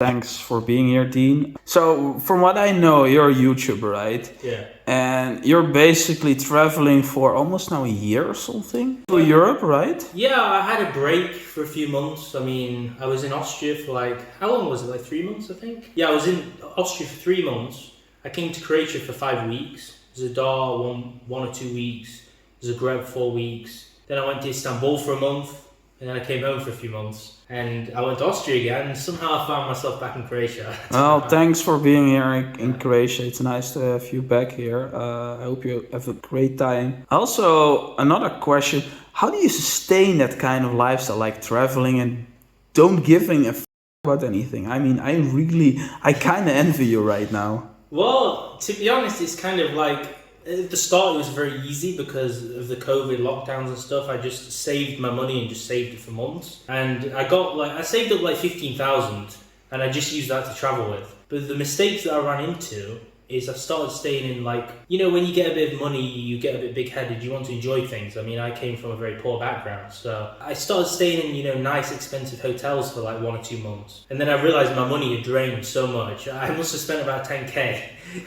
Thanks for being here, Dean. So, from what I know, you're a YouTuber, right? Yeah. And you're basically traveling for almost now a year or something to Europe, right? Yeah, I had a break for a few months. I mean, I was in Austria for how long was it? Like 3 months, I think? Yeah, I was in Austria for 3 months. I came to Croatia for 5 weeks. Zadar, one or 2 weeks. Zagreb, 4 weeks. Then I went to Istanbul for a month. And then I came home for a few months. And I went to Austria again, and somehow I found myself back in Croatia. Well, thanks for being here in Croatia. It's nice to have you back here. I hope you have a great time. Also, another question. How do you sustain that kind of lifestyle, like traveling and don't giving a about anything? I mean, I kind of envy you right now. Well, to be honest, it's kind of like, at the start it was very easy because of the COVID lockdowns and stuff. I just saved my money and just saved it for months. And I saved up like 15,000 and I just used that to travel with. But the mistakes that I ran into is I started staying in when you get a bit of money, you get a bit big-headed, you want to enjoy things. I mean, I came from a very poor background, so I started staying in, nice, expensive hotels for like 1 or 2 months. And then I realized my money had drained so much. I must have spent about 10k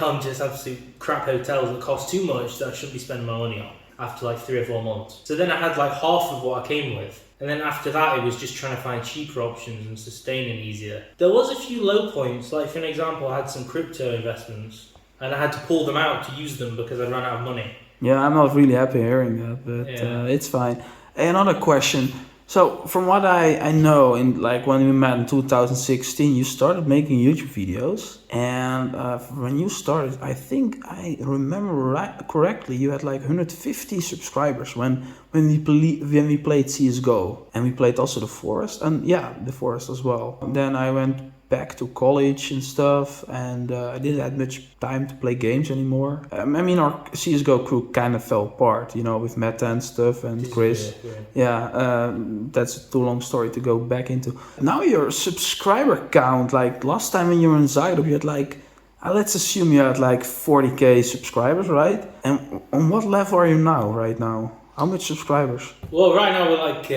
on just absolute crap hotels that cost too much that I shouldn't be spending my money on after like 3 or 4 months. So then I had like half of what I came with. And then after that, it was just trying to find cheaper options and sustaining easier. There was a few low points, like for an example, I had some crypto investments and I had to pull them out to use them because I ran out of money. Yeah, I'm not really happy hearing that, but it's fine. Another question. So from what I know, when we met in 2016, you started making YouTube videos, and when you started, I think I remember correctly, you had like 150 subscribers when we played CS:GO, and we played also the Forest, and the Forest as well. Then I went back to college and stuff, and I didn't have much time to play games anymore. I mean, our CS:GO crew kind of fell apart, with Meta and stuff, and Chris. That's a too long story to go back into. Now your subscriber count, like last time when you were in Zagreb, you had let's assume you had like 40k subscribers, right? And on what level are you now, right now? How much subscribers? Well, right now we're like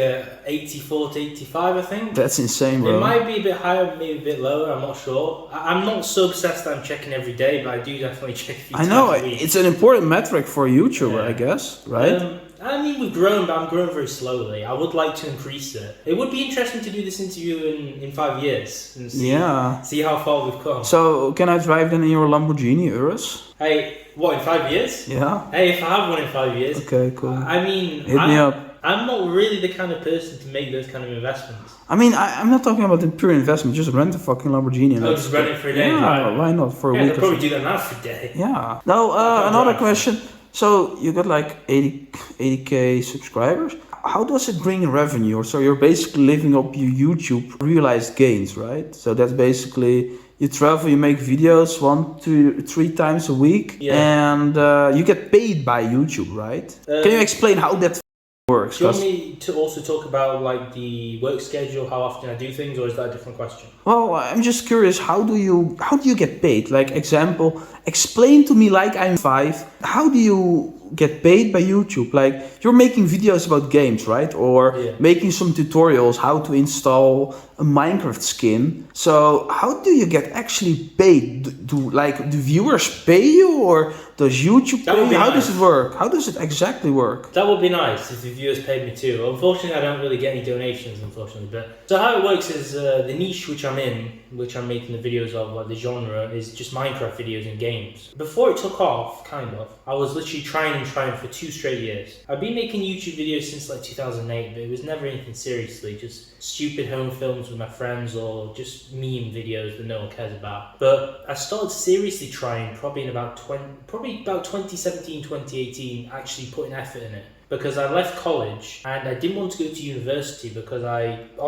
84 to 85, I think. That's insane, bro. It might be a bit higher, maybe a bit lower, I'm not sure. I'm not so obsessed that I'm checking every day, but I do definitely check a few times a week. It's an important metric for a YouTuber, I guess, right? I mean, we've grown, but I'm growing very slowly. I would like to increase it. It would be interesting to do this interview in 5 years and see how far we've come. So, can I drive then in your Lamborghini Urus? Hey, what, in 5 years? Yeah. Hey, if I have one in 5 years. Okay, cool. I mean, hit me up. I'm not really the kind of person to make those kind of investments. I mean, I'm not talking about the pure investment. Just rent a fucking Lamborghini. And just rent it for a day. Yeah, why not for a week? I'll probably do that now for a day. Yeah. Now, another question. So you got like 80k subscribers. How does it bring revenue? So you're basically living up your YouTube realized gains, right? So that's basically you travel, you make videos 1 to 3 times a week, and you get paid by YouTube, right? Can you explain how that works? Do you want me to also talk about like the work schedule, how often I do things, or is that a different question? Well, I'm just curious, how do you get paid? Like example, explain to me like I'm 5. How do you get paid by YouTube? Like you're making videos about games, right? Or making some tutorials how to install a Minecraft skin. So how do you get actually paid? Do viewers pay you, or does YouTube pay you? How does it work? How does it exactly work? That would be nice if the viewers paid me too. Unfortunately, I don't really get any donations, unfortunately. But so how it works is the niche which I'm in, which I'm making the videos of, like the genre, is just Minecraft videos and games. Before it took off, I was literally trying for 2 straight years. I've been making YouTube videos since like 2008, but it was never anything seriously, just stupid home films with my friends or just meme videos that no one cares about. But I started seriously trying probably about 2017, 2018, actually putting effort in it. Because I left college and I didn't want to go to university because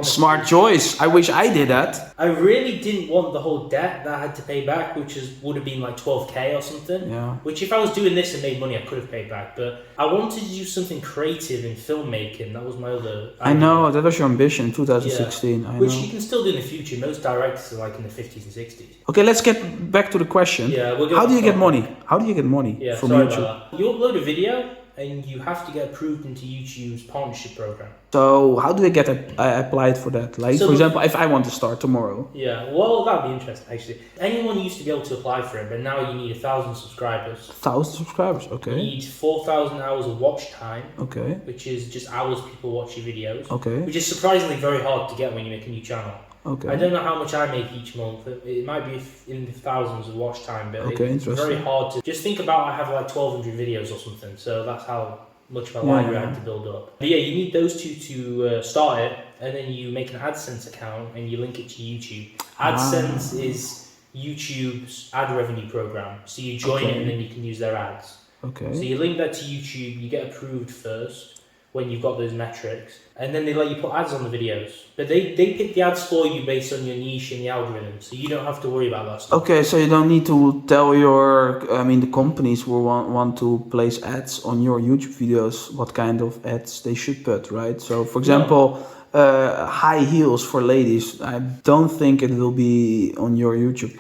Smart choice. I wish I did that. I really didn't want the whole debt that I had to pay back, which would have been like 12k or something. Yeah. Which if I was doing this and made money, I could have paid back. But I wanted to do something creative in filmmaking. That was my other idea. I know, that was your ambition in 2016. Which you can still do in the future. Most directors are like in the 50s and 60s. Okay, let's get back to the question. Yeah, how do you get money? How do you get money from YouTube? You upload a video and you have to get approved into YouTube's partnership program. So how do I get applied for that? Like, So for example, if I want to start tomorrow. Yeah, well, that'd be interesting actually. Anyone used to be able to apply for it, but now you need 1,000 subscribers. 1,000 subscribers, You okay. need 4,000 hours of watch time, Okay, which is just hours people watch your videos, okay, which is surprisingly very hard to get when you make a new channel. okay. I don't know how much I make each month. It might be in the thousands of watch time, but Okay, it's interesting. very hard to just think about. I have like 1,200 videos or something, so that's how much of a library I had to build up. But yeah, you need those two to start it, and then you make an AdSense account and you link it to YouTube. AdSense is YouTube's ad revenue program, so you join it and then you can use their ads. Okay. So you link that to YouTube, you get approved first when you've got those metrics, and then they let you put ads on the videos. But they pick the ads for you based on your niche and the algorithm, so you don't have to worry about that stuff. Okay, so you don't need to tell the companies who want to place ads on your YouTube videos what kind of ads they should put, right? So, for example, high heels for ladies. I don't think it will be on your YouTube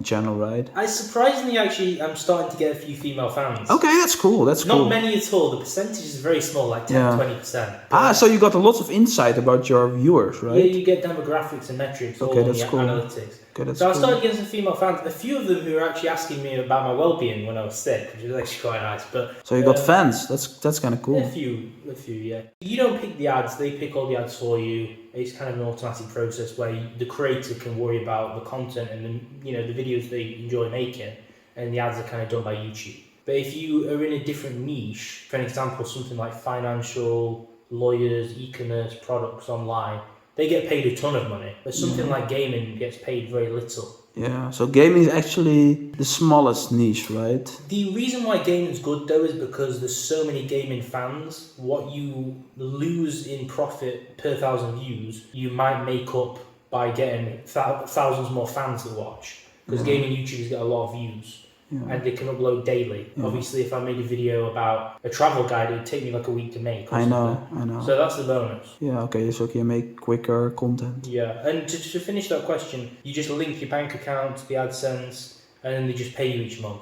channel, right? Surprisingly, actually, I'm starting to get a few female fans. Okay, that's cool. That's cool. Not many at all. The percentage is very small, like 10-20%. So you got a lot of insight about your viewers, right? Yeah, you get demographics and metrics all on the analytics. Okay, that's so I started getting some female fans. A few of them who were actually asking me about my well-being when I was sick, which was actually quite nice. But so you got fans. That's kind of cool. A few, yeah. You don't pick the ads; they pick all the ads for you. It's kind of an automatic process where the creator can worry about the content and the videos they enjoy making, and the ads are kind of done by YouTube. But if you are in a different niche, for an example, something like financial, lawyers, e-commerce, products online, they get paid a ton of money. But something like gaming gets paid very little. Yeah, so gaming is actually the smallest niche, right? The reason why gaming's good though is because there's so many gaming fans. What you lose in profit per 1,000 views, you might make up by getting thousands more fans to watch. Because gaming YouTubers get a lot of views. And they can upload daily. Obviously, if I made a video about a travel guide, it would take me like a week to make. I know. So that's the bonus. Yeah, okay, so you can make quicker content. Yeah, and to finish that question, you just link your bank account to the AdSense, and then they just pay you each month.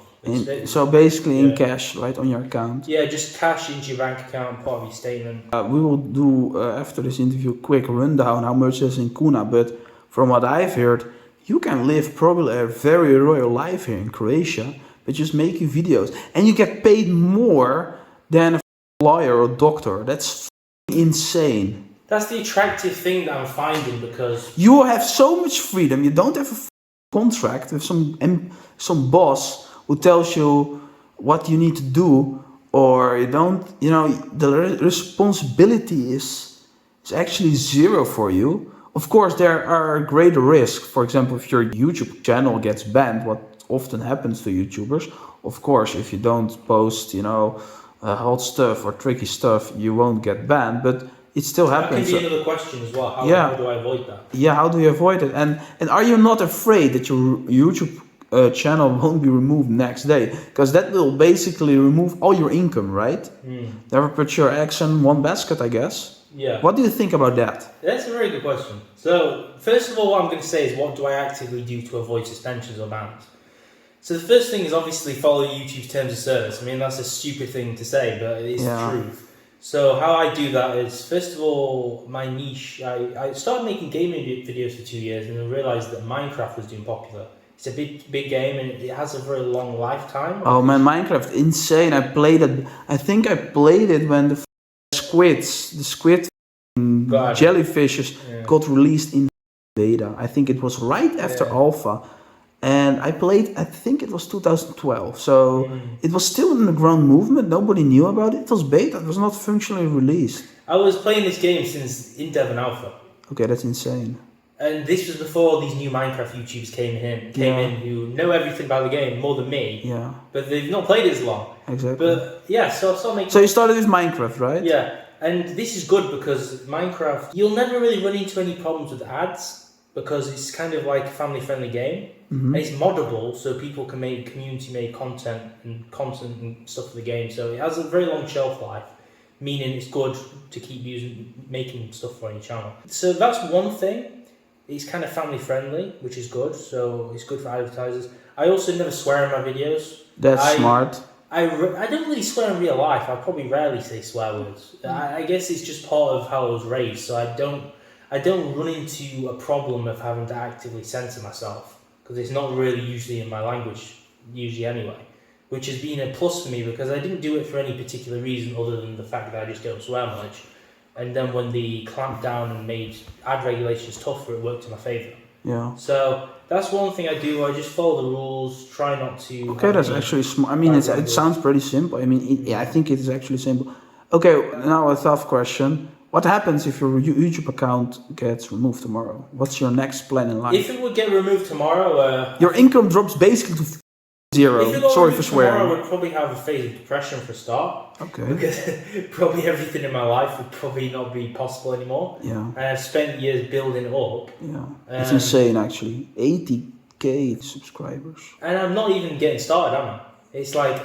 So basically in cash, right, on your account? Yeah, just cash into your bank account, part of your statement. We will do, after this interview, a quick rundown how much is in Kuna, but from what I've heard, you can live probably a very royal life here in Croatia, but just making videos. And you get paid more than a lawyer or doctor. That's insane. That's the attractive thing that I'm finding because... You have so much freedom. You don't have a contract with some boss who tells you what you need to do, or you don't, the responsibility is actually zero for you. Of course, there are greater risks. For example, if your YouTube channel gets banned, what often happens to YouTubers, of course, if you don't post, hot stuff or tricky stuff, you won't get banned, but it still happens. That can be another question as well. How do I avoid that? Yeah, how do you avoid it? And are you not afraid that your YouTube channel won't be removed next day? Because that will basically remove all your income, right? Never put your eggs in one basket, I guess. Yeah. What do you think about that? That's a very good question. So, first of all, what I'm going to say is, what do I actively do to avoid suspensions or bans? So the first thing is obviously follow YouTube's terms of service. I mean, that's a stupid thing to say, but it's the truth. So how I do that is, first of all, my niche, I started making gaming videos for 2 years and then realised that Minecraft was doing popular. It's a big game and it has a very long lifetime. Oh man, Minecraft, insane. I played it. I think I played it when the squid jellyfishes got released in beta. I think it was right after alpha. And I played, I think it was 2012. So it was still an underground movement. Nobody knew about it. It was beta. It was not functionally released. I was playing this game since in Dev and Alpha. Okay, that's insane. And this was before these new Minecraft YouTubers came in who know everything about the game more than me. Yeah. But they've not played it as long. Exactly. But yeah, so I started making... So you started with Minecraft, right? Yeah. And this is good because Minecraft, you'll never really run into any problems with ads because it's kind of like a family-friendly game. And it's moddable, so people can make community-made content and stuff for the game. So it has a very long shelf life, meaning it's good to keep making stuff for your channel. So that's one thing. It's kind of family-friendly, which is good. So it's good for advertisers. I also never swear in my videos. That's smart. I don't really swear in real life. I probably rarely say swear words. I guess it's just part of how I was raised. So I don't run into a problem of having to actively censor myself because it's not really usually in my language, usually anyway, which has been a plus for me because I didn't do it for any particular reason other than the fact that I just don't swear much. And then when they clamped down and made ad regulations tougher, it worked in my favour. Yeah. So that's one thing I do. I just follow the rules, try not to. Okay, that's actually smart. I mean, it sounds pretty simple. I mean, I think it is actually simple. Okay, now a tough question. What happens if your YouTube account gets removed tomorrow? What's your next plan in life? If it would get removed tomorrow, your income drops basically to zero. Sorry for swearing. Tomorrow, I would probably have a phase of depression for a start. Okay. Because probably everything in my life would probably not be possible anymore. Yeah. And I've spent years building it up. Yeah. It's insane, actually. 80K subscribers. And I'm not even getting started, am I? It's like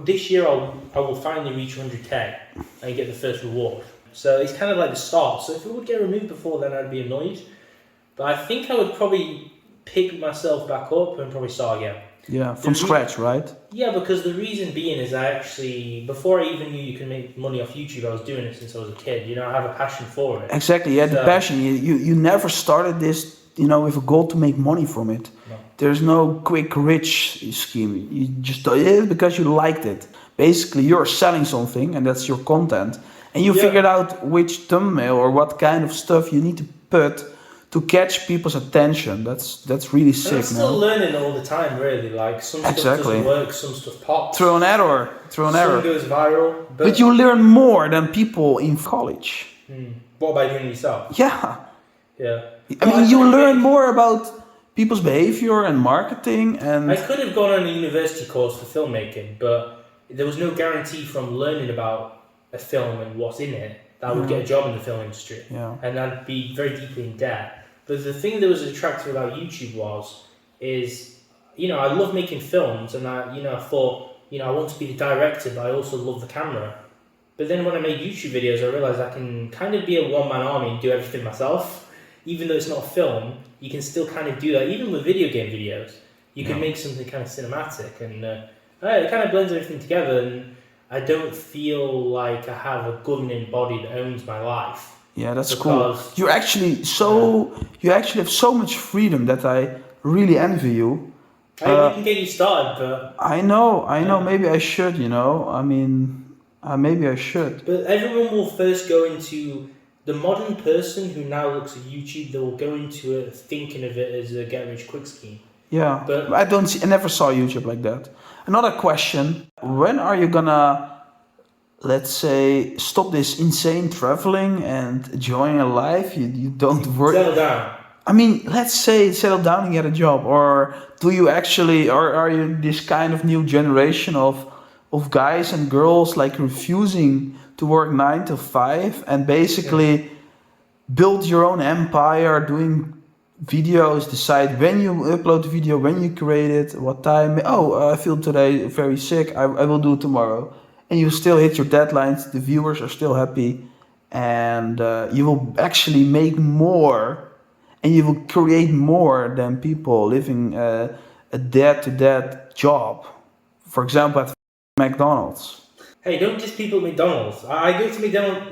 this year I will finally reach 100K and get the first reward. So it's kind of like the start. So if it would get removed before then, I'd be annoyed. But I think I would probably pick myself back up and probably start again. Yeah, from scratch, right? Yeah, because the reason being is I actually, before I even knew you can make money off YouTube, I was doing it since I was a kid. You know, I have a passion for it. Exactly, yeah, the passion. You never started this, with a goal to make money from it. No. There's no quick rich scheme. You just did it because you liked it. Basically, you're selling something and that's your content. And you figured out which thumbnail or what kind of stuff you need to put to catch people's attention. That's really sick. I'm still learning all the time, really. Like some stuff doesn't work, some stuff pops. Through an error. Some goes viral. But you learn more than people in college. What, by doing it yourself? Yeah. Yeah. I mean, you learn more about people's behavior and marketing and... I could have gone on a university course for filmmaking, but there was no guarantee from learning about a film and what's in it that I would get a job in the film industry. Yeah. And I'd be very deeply in debt. But the thing that was attractive about YouTube is, I love making films and I thought, I want to be the director, but I also love the camera. But then when I made YouTube videos, I realized I can kind of be a one-man army and do everything myself. Even though it's not a film, you can still kind of do that. Even with video game videos, you can make something kind of cinematic and it kind of blends everything together. And I don't feel like I have a governing body that owns my life. Yeah, that's cool. You actually have so much freedom that I really envy you. We can get you started, but I know. Maybe I should. Maybe I should. But everyone will first go into the modern person who now looks at YouTube. They will go into it thinking of it as a get-rich-quick scheme. Yeah, but I never saw YouTube like that. Another question: when are you gonna, let's say, stop this insane traveling and enjoying a life you don't work? Settle down. I mean, let's say settle down and get a job, or do you actually, or are you this kind of new generation of guys and girls like refusing to work 9 to 5 and basically build your own empire, doing videos, decide when you upload the video, when you create it, what time. I feel today very sick, I will do it tomorrow. And you still hit your deadlines, the viewers are still happy, and you will actually make more and you will create more than people living a dead job. For example, at McDonald's. Hey, don't diss people at McDonald's. I go to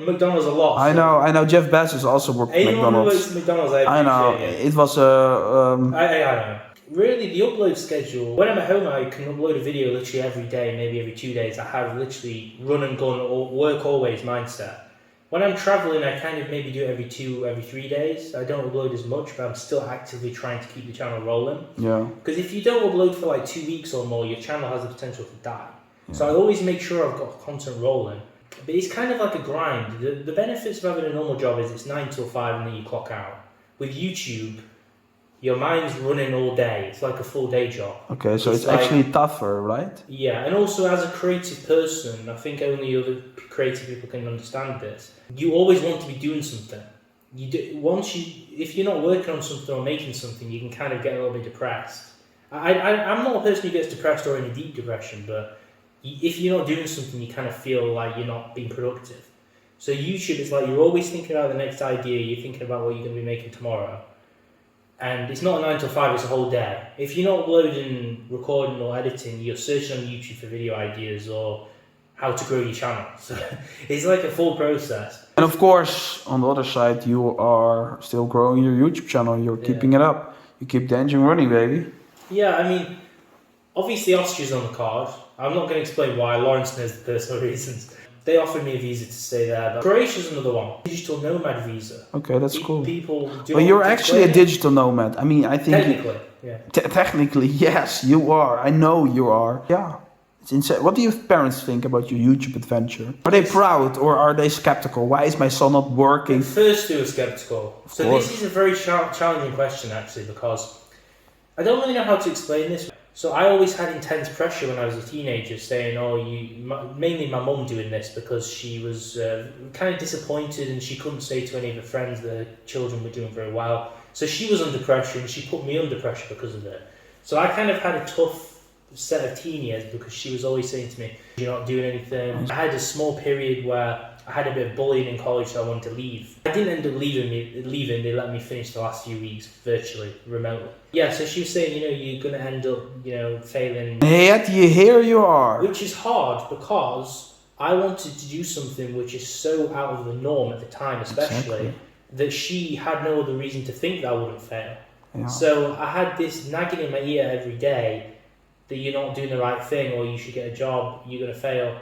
McDonald's a lot. So. I know. Jeff Bezos also worked at McDonald's. Anyone who works at McDonald's, I know. It was I know. Really, the upload schedule. When I'm at home, I can upload a video literally every day, maybe every 2 days. I have literally run and gun, or work always mindset. When I'm traveling, I kind of maybe do it every 3 days. I don't upload as much, but I'm still actively trying to keep the channel rolling. Yeah. Because if you don't upload for like 2 weeks or more, your channel has the potential to die. Yeah. So I always make sure I've got content rolling. But it's kind of like a grind. The benefits of having a normal job is it's 9 till 5 and then you clock out. With YouTube, your mind's running all day. It's like a full day job. Okay, so it's actually tougher, right? Yeah, and also as a creative person, I think only other creative people can understand this. You always want to be doing something. If you're not working on something or making something, you can kind of get a little bit depressed. I'm not a person who gets depressed or in a deep depression, but if you're not doing something, you kind of feel like you're not being productive. So YouTube is like you're always thinking about the next idea. You're thinking about what you're going to be making tomorrow. and it's not a 9 to 5, it's a whole day. If you're not uploading, recording or editing, you're searching on YouTube for video ideas or how to grow your channel. So it's like a full process. And of course, on the other side, you are still growing your YouTube channel. You're keeping it up. You keep the engine running, baby. Yeah, I mean, obviously Austria's on the card. I'm not going to explain why. Lawrence knows the personal reasons. They offered me a visa to stay there. But Croatia's another one. Digital nomad visa. Okay, that's cool. People do. Well, you're actually a digital nomad. I mean, I think technically, technically, yes, you are. I know you are. Yeah, it's insane. What do your parents think about your YouTube adventure? Are they proud or are they skeptical? Why is my son not working? At first, they were skeptical. So this is a very challenging question, actually, because I don't really know how to explain this. So I always had intense pressure when I was a teenager, saying, mainly my mum doing this because she was kind of disappointed and she couldn't say to any of her friends that her children were doing very well. So she was under pressure and she put me under pressure because of it. So I kind of had a tough set of teen years because she was always saying to me, you're not doing anything. I had a small period where I had a bit of bullying in college, so I wanted to leave. I didn't end up leaving. They let me finish the last few weeks virtually, remotely. Yeah, so she was saying, you're going to end up, failing. Yet here you are. Which is hard because I wanted to do something which is so out of the norm at the time, especially, that she had no other reason to think that I wouldn't fail. Yeah. So I had this nagging in my ear every day that you're not doing the right thing or you should get a job, you're going to fail.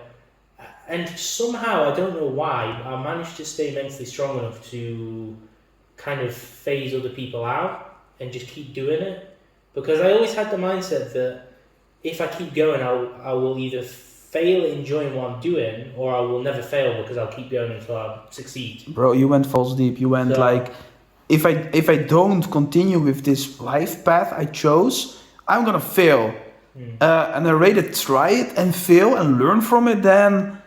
And somehow, I don't know why, I managed to stay mentally strong enough to kind of phase other people out and just keep doing it. Because I always had the mindset that if I keep going, I will either fail at enjoying what I'm doing or I will never fail because I'll keep going until I succeed. Bro, you went false deep. You went if I don't continue with this life path I chose, I'm gonna fail. And I rather try it and fail and learn from it than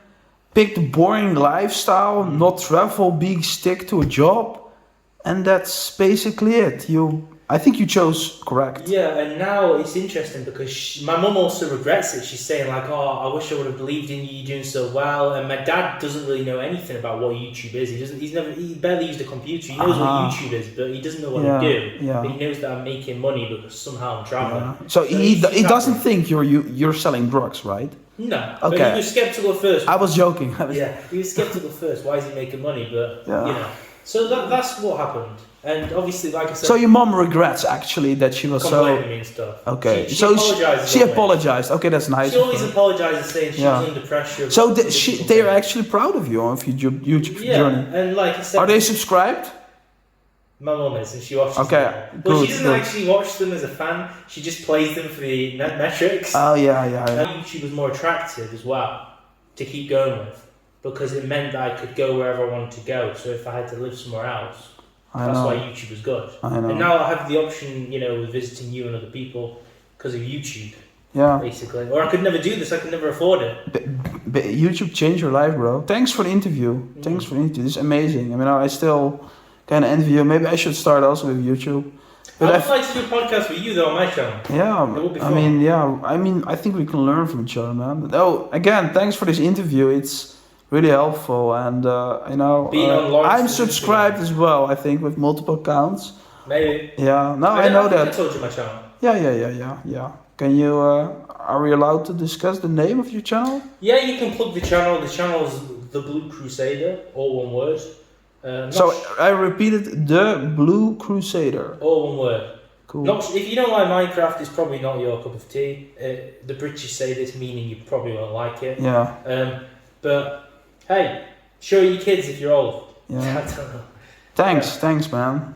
pick the boring lifestyle, not travel, stick to a job, and that's basically it. I think you chose correct. Yeah, and now it's interesting because my mum also regrets it. She's saying like, I wish I would have believed in you, you're doing so well. And my dad doesn't really know anything about what YouTube is. He barely used a computer. He knows what YouTube is, but he doesn't know what I do. Yeah. But he knows that I'm making money because somehow I'm traveling. Yeah. So he doesn't think you're selling drugs, right? No. Okay. But he was skeptical at first. I was joking. He was skeptical first. Why is he making money? But So that's what happened. And obviously, like I said... So your mom regrets, actually, that she was complaining me and stuff. Okay. She apologized. She apologized. Okay, that's nice. She always apologizes, saying she was under pressure. So they are actually proud of you on your YouTube journey. And like I said... Are they subscribed? My mom is, and she watches them. Good. Well, she doesn't actually watch them as a fan. She just plays them for the metrics. Oh, yeah. YouTube was more attractive as well to keep going with because it meant that I could go wherever I wanted to go. So if I had to live somewhere else... That's why YouTube was good. I know. And now I have the option, with visiting you and other people because of YouTube. Yeah. Basically. Or I could never do this. I could never afford it. But YouTube changed your life, bro. Thanks for the interview. Thanks for the interview. This is amazing. I mean, I still kind of envy you. Maybe I should start also with YouTube. But I would like to do a podcast with you, though, on my channel. Yeah. It would be fun. I think we can learn from each other, man. But, again, thanks for this interview. It's really helpful, and I'm subscribed as well. I think with multiple accounts. Maybe. Yeah. No, I know that. I told you my channel. Yeah. Can you? Are we allowed to discuss the name of your channel? Yeah, you can plug the channel. The channel is The Blue Crusader, all one word. I repeated, The Blue Crusader. All one word. Cool. If you don't like Minecraft, it's probably not your cup of tea. The British say this, meaning you probably won't like it. Yeah. But hey, show your kids if you're old. Yeah. I don't know. Thanks, man.